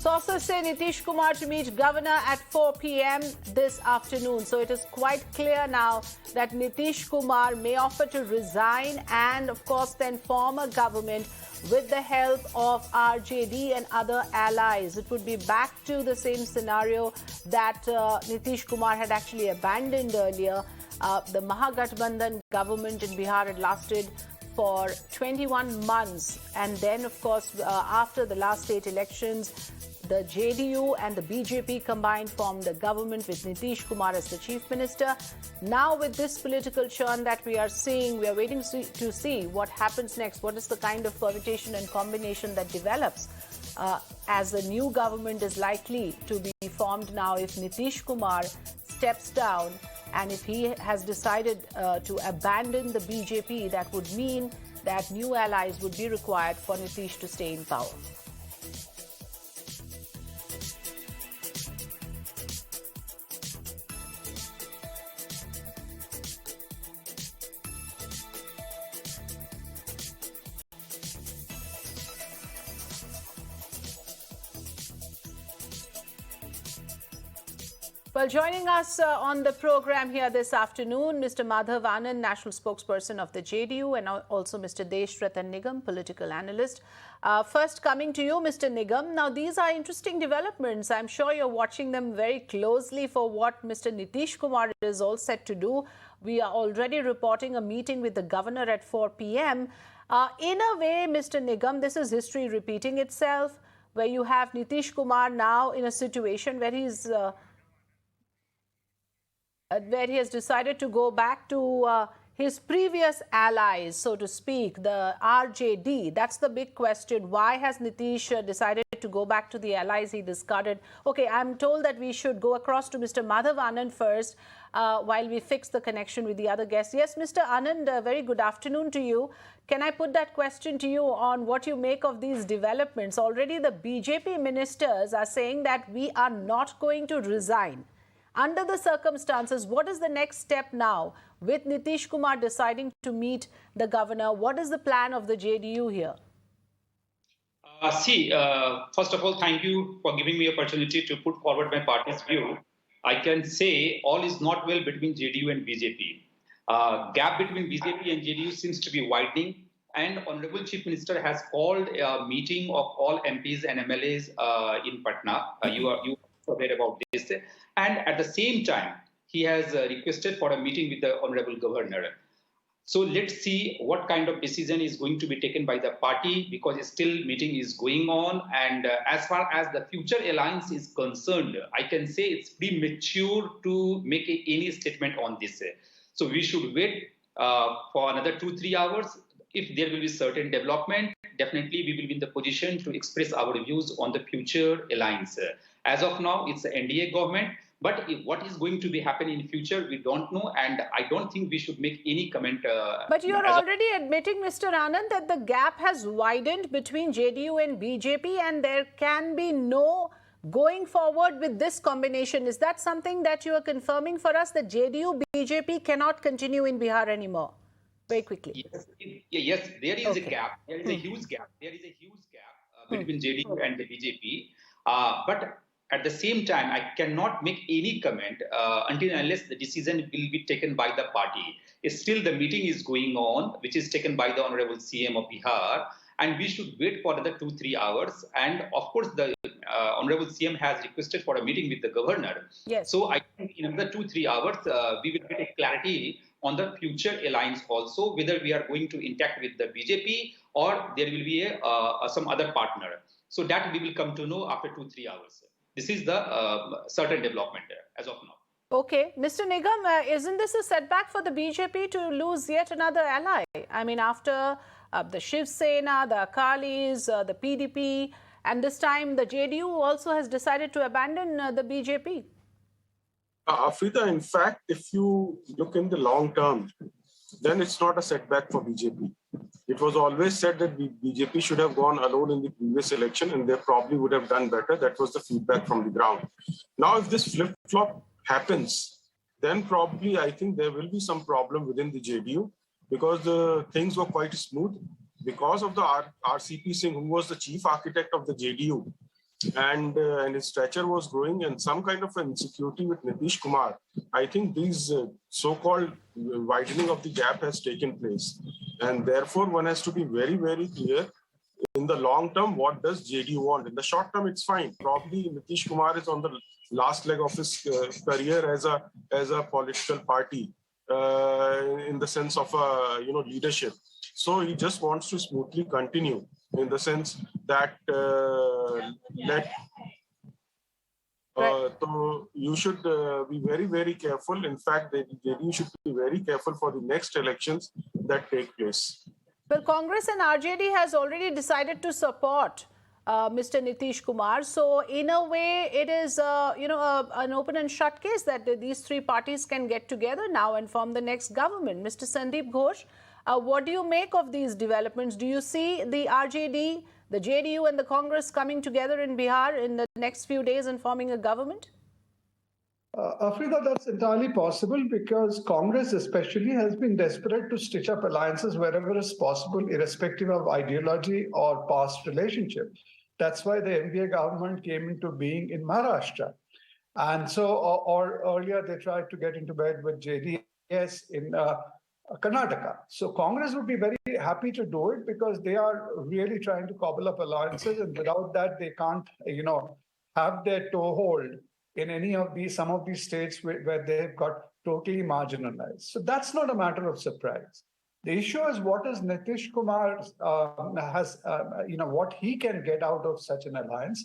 Sources say Nitish Kumar to meet governor at 4 p.m. this afternoon. So it is quite clear now that Nitish Kumar may offer to resign and, of course, then form a government with the help of RJD and other allies. It would be back to the same scenario that Nitish Kumar had actually abandoned earlier. The Mahagathbandhan government in Bihar had lasted for 21 months. And then, of course, after the last state elections, the JDU and the BJP combined formed the government with Nitish Kumar as the chief minister. Now, with this political churn that we are seeing, we are waiting to see what happens next. What is the kind of permutation and combination that develops as a new government is likely to be formed now if Nitish Kumar steps down and if he has decided to abandon the BJP. That would mean that new allies would be required for Nitish to stay in power. Well, joining us on the program here this afternoon, Mr. Madhav Anand, national spokesperson of the JDU, and also Mr. Desh R Nigam, political analyst. First, coming to you, Mr. Nigam. Now, these are interesting developments. I'm sure you're watching them very closely for what Mr. Nitish Kumar is all set to do. We are already reporting a meeting with the governor at 4 p.m. In a way, Mr. Nigam, this is history repeating itself, where you have Nitish Kumar now in a situation where he has decided to go back to his previous allies, so to speak, the RJD. That's the big question. Why has Nitish decided to go back to the allies he discarded? Okay, I'm told that we should go across to Mr. Madhav Anand first while we fix the connection with the other guests. Yes, Mr. Anand, very good afternoon to you. Can I put that question to you on what you make of these developments? Already the BJP ministers are saying that we are not going to resign. Under the circumstances, what is the next step now with Nitish Kumar deciding to meet the governor? What is the plan of the JDU here? First of all, thank you for giving me opportunity to put forward my party's view. I can say all is not well between JDU and BJP. Gap between BJP and JDU seems to be widening, and Honorable Chief Minister has called a meeting of all MPs and MLAs in Patna. You are aware about this. And at the same time, he has requested for a meeting with the Honorable Governor. So let's see what kind of decision is going to be taken by the party, because still meeting is going on. And as far as the future alliance is concerned, I can say it's premature to make any statement on this. So we should wait for another 2-3 hours. If there will be certain development, definitely we will be in the position to express our views on the future alliance. As of now, it's the NDA government. But what is going to be happening in future, we don't know. And I don't think we should make any comment. But you're already admitting, Mr. Anand, that the gap has widened between JDU and BJP and there can be no going forward with this combination. Is that something that you are confirming for us, that JDU, BJP cannot continue in Bihar anymore? Very quickly. Yes, there is a gap. There is a huge gap. There is a huge gap between JDU and the BJP. But at the same time, I cannot make any comment until unless the decision will be taken by the party. Still, the meeting is going on, which is taken by the Honorable CM of Bihar, and we should wait for another 2-3 hours. And of course, the Honorable CM has requested for a meeting with the governor. Yes. So I think in another 2-3 hours, we will get a clarity on the future alliance also, whether we are going to interact with the BJP or there will be some other partner. So that we will come to know after 2-3 hours. This is the certain development as of now. Okay. Mr. Nigam, isn't this a setback for the BJP to lose yet another ally? I mean, after the Shiv Sena, the Akalis, the PDP, and this time the JDU also has decided to abandon the BJP. Afrida, in fact, if you look in the long term, then it's not a setback for BJP. It was always said that BJP should have gone alone in the previous election and they probably would have done better. That was the feedback from the ground. Now, if this flip-flop happens, then probably I think there will be some problem within the JDU because the things were quite smooth. Because of the RCP Singh, who was the chief architect of the JDU, and his stature was growing, and some kind of insecurity with Nitish Kumar. I think these so-called widening of the gap has taken place, and therefore one has to be very, very clear. In the long term, what does JDU want? In the short term, it's fine. Probably Nitish Kumar is on the last leg of his career as a political party, in the sense of leadership. So he just wants to smoothly continue, in the sense that so you should be very, very careful. In fact, the JDU should be very careful for the next elections that take place. Well, Congress and RJD has already decided to support Mr. Nitish Kumar. So, in a way, it is, an open and shut case that these three parties can get together now and form the next government. Mr. Sandeep Ghosh, what do you make of these developments? Do you see the RJD, the JDU and the Congress coming together in Bihar in the next few days and forming a government? Afrida, that's entirely possible, because Congress especially has been desperate to stitch up alliances wherever is possible, irrespective of ideology or past relationship. That's why the NDA government came into being in Maharashtra. And so, or earlier they tried to get into bed with JDS in Karnataka. So Congress would be very happy to do it, because they are really trying to cobble up alliances, and without that they can't, have their toehold in any of some of these states where they've got totally marginalized. So that's not a matter of surprise. The issue is, what is Nitish Kumar what he can get out of such an alliance.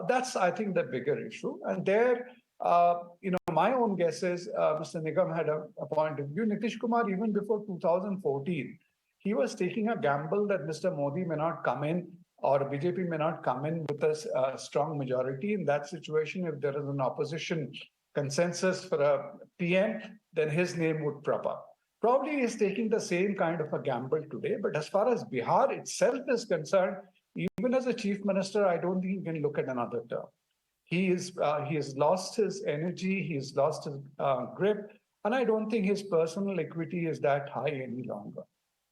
That's, I think, the bigger issue. And there, my own guess is, Mr. Nigam had a point of view. Nitish Kumar, even before 2014, he was taking a gamble that Mr. Modi may not come in, or BJP may not come in with a strong majority. In that situation, if there is an opposition consensus for a PM, then his name would prop up. Probably he's taking the same kind of a gamble today. But as far as Bihar itself is concerned, even as a chief minister, I don't think he can look at another term. He has lost his energy, he's lost his grip, and I don't think his personal equity is that high any longer.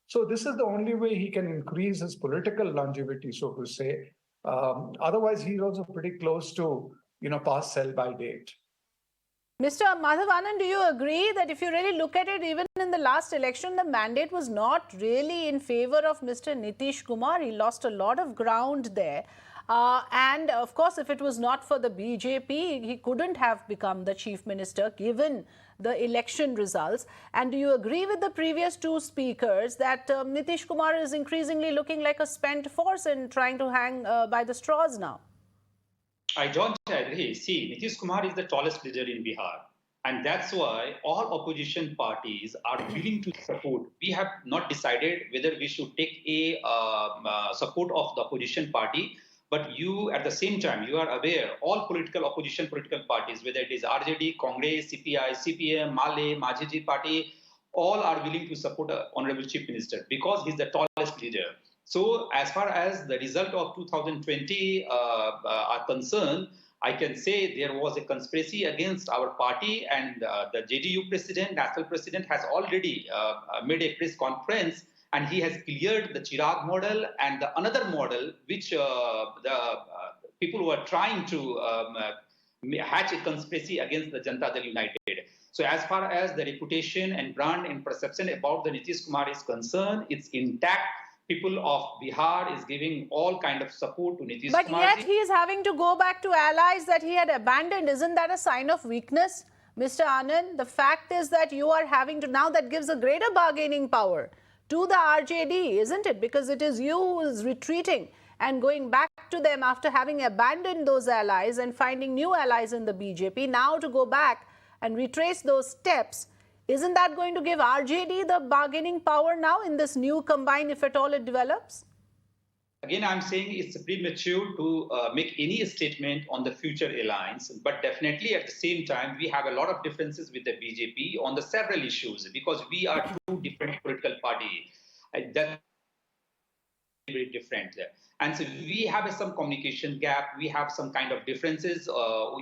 So this is the only way he can increase his political longevity, so to say. Otherwise, he's also pretty close to, past sell-by date. Mr. Madhavanand, do you agree that if you really look at it, even in the last election, the mandate was not really in favor of Mr. Nitish Kumar? He lost a lot of ground there. And of course, if it was not for the BJP, he couldn't have become the chief minister, given the election results. And do you agree with the previous two speakers that Nitish Kumar is increasingly looking like a spent force and trying to hang by the straws now? I don't agree. See, Nitish Kumar is the tallest leader in Bihar. And that's why all opposition parties are willing to support. We have not decided whether we should take a support of the opposition party. But you, at the same time, you are aware, all opposition political parties, whether it is RJD, Congress, CPI, CPM, Male, Majiji party, all are willing to support the Honorable Chief Minister because he's the tallest leader. So as far as the result of 2020 are concerned, I can say there was a conspiracy against our party, and the JDU president, national president, has already made a press conference, and he has cleared the Chirag model and the another model which the people were trying to hatch a conspiracy against the Janata Dal United. So as far as the reputation and brand and perception about the Nitish Kumar is concerned, it's intact. People of Bihar is giving all kind of support to Nitish Kumar. But yet he is having to go back to allies that he had abandoned. Isn't that a sign of weakness, Mr. Anand? The fact is that you are having to, now that gives a greater bargaining power to the RJD, isn't it? Because it is you who is retreating and going back to them after having abandoned those allies and finding new allies in the BJP. Now to go back and retrace those steps, isn't that going to give RJD the bargaining power now in this new combine, if at all it develops? Again, I'm saying it's premature to make any statement on the future alliance, but definitely at the same time, we have a lot of differences with the BJP on the several issues because we are two different political parties. That's very different. And so we have some communication gap, we have some kind of differences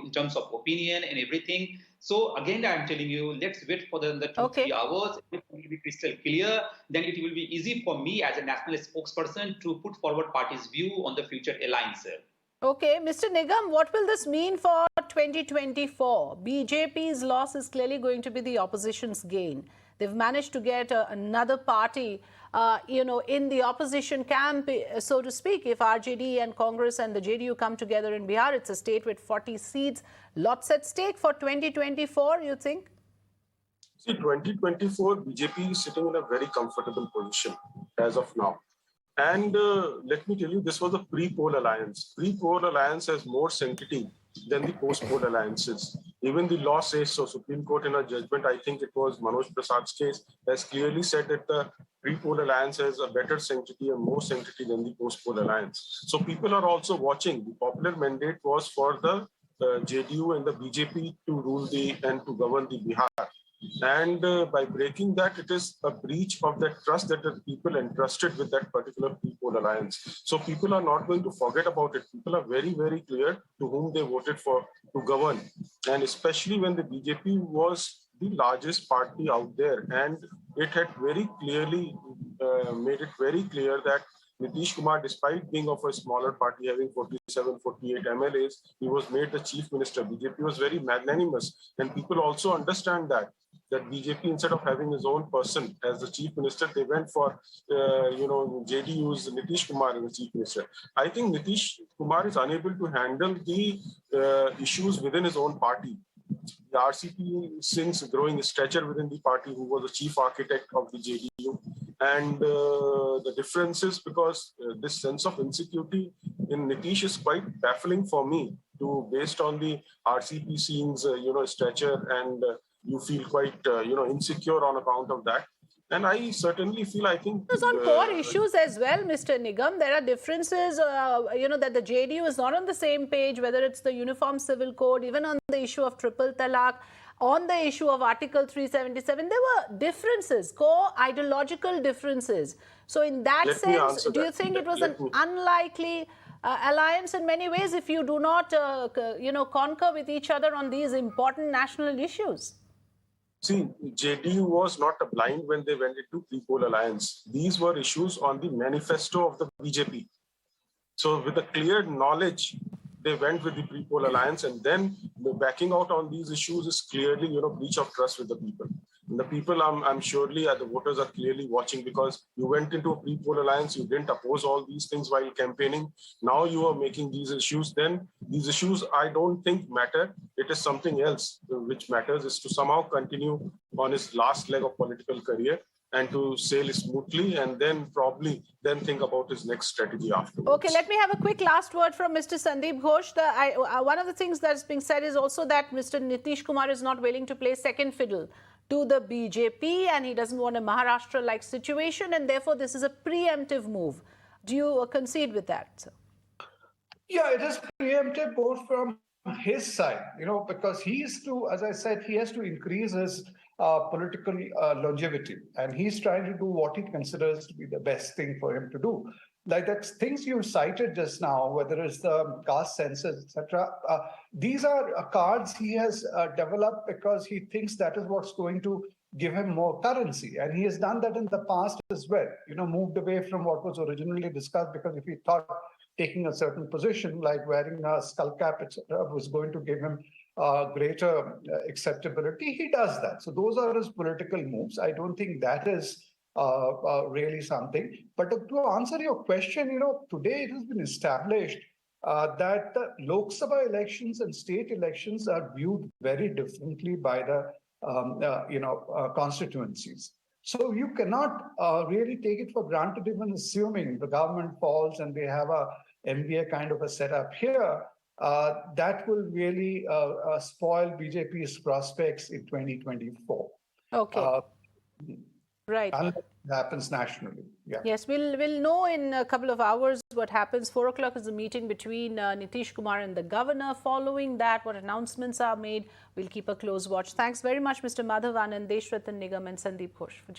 in terms of opinion and everything. So again, I'm telling you, let's wait for the 2-3 hours. If it will be crystal clear, then it will be easy for me as a national spokesperson to put forward party's view on the future alliance. Okay, Mr. Nigam, what will this mean for 2024? BJP's loss is clearly going to be the opposition's gain. They've managed to get another party, in the opposition camp, so to speak. If RJD and Congress and the JDU come together in Bihar, it's a state with 40 seats. Lots at stake for 2024, you think? See, 2024, BJP is sitting in a very comfortable position as of now. And let me tell you, this was a pre-poll alliance. Pre-poll alliance has more sanctity than the post-poll alliances. Even the law says so. Supreme Court in a judgment, I think it was Manoj Prasad's case, has clearly said that the pre-poll alliance has a better sanctity and more sanctity than the post-poll alliance. So people are also watching. The popular mandate was for the JDU and the BJP to rule and to govern the Bihar. And by breaking that, it is a breach of that trust that the people entrusted with that particular pre-poll alliance. So people are not going to forget about it. People are very, very clear to whom they voted for to govern. And especially when the BJP was the largest party out there. And it had very clearly made it very clear that Nitish Kumar, despite being of a smaller party, having 47, 48 MLAs, he was made the chief minister. BJP was very magnanimous. And people also understand that BJP, instead of having his own person as the chief minister, they went for, JDU's Nitish Kumar as the chief minister. I think Nitish Kumar is unable to handle the issues within his own party. The RCP, since growing stature within the party, who was the chief architect of the JDU, and the difference is because this sense of insecurity in Nitish is quite baffling for me, based on the RCP scene's, stature, and you feel quite, insecure on account of that. And I certainly feel, I think... It's on core issues as well, Mr. Nigam. There are differences, that the JDU is not on the same page, whether it's the Uniform Civil Code, even on the issue of triple talaq, on the issue of Article 377. There were differences, core ideological differences. So in that sense, do you think it was an unlikely alliance in many ways if you do not, concur with each other on these important national issues? See, JDU was not blind when they went into pre-poll alliance. These were issues on the manifesto of the BJP. So with a clear knowledge, they went with the pre-poll alliance, and then backing out on these issues is clearly, breach of trust with the people. And the people, I'm surely, the voters are clearly watching, because you went into a pre-poll alliance, you didn't oppose all these things while campaigning. Now you are making these issues. Then these issues, I don't think matter. It is something else which matters, is to somehow continue on his last leg of political career and to sail smoothly, and then probably think about his next strategy afterwards. Okay, let me have a quick last word from Mr. Sandeep Ghosh. One of the things that's being said is also that Mr. Nitish Kumar is not willing to play second fiddle to the BJP, and he doesn't want a Maharashtra-like situation, and therefore this is a preemptive move. Do you concede with that, sir? Yeah, it is preemptive both from his side, because he is to, as I said, he has to increase his political longevity, and he's trying to do what he considers to be the best thing for him to do. Like the things you cited just now, whether it's the caste census, etc., these are cards he has developed because he thinks that is what's going to give him more currency. And he has done that in the past as well, moved away from what was originally discussed, because if he thought taking a certain position, like wearing a skull cap, etc., was going to give him greater acceptability, he does that. So those are his political moves. I don't think that is really something. But to answer your question, today it has been established that the Lok Sabha elections and state elections are viewed very differently by the constituencies. So you cannot really take it for granted, even assuming the government falls and they have a MBA kind of a setup here. That will really spoil BJP's prospects in 2024. Okay. Right. Unless it happens nationally. Yeah. Yes, we'll know in a couple of hours what happens. 4 o'clock is the meeting between Nitish Kumar and the governor. Following that, what announcements are made, we'll keep a close watch. Thanks very much, Mr. Madhav Anand, Deshrathan Nigam and Sandeep Ghosh for joining.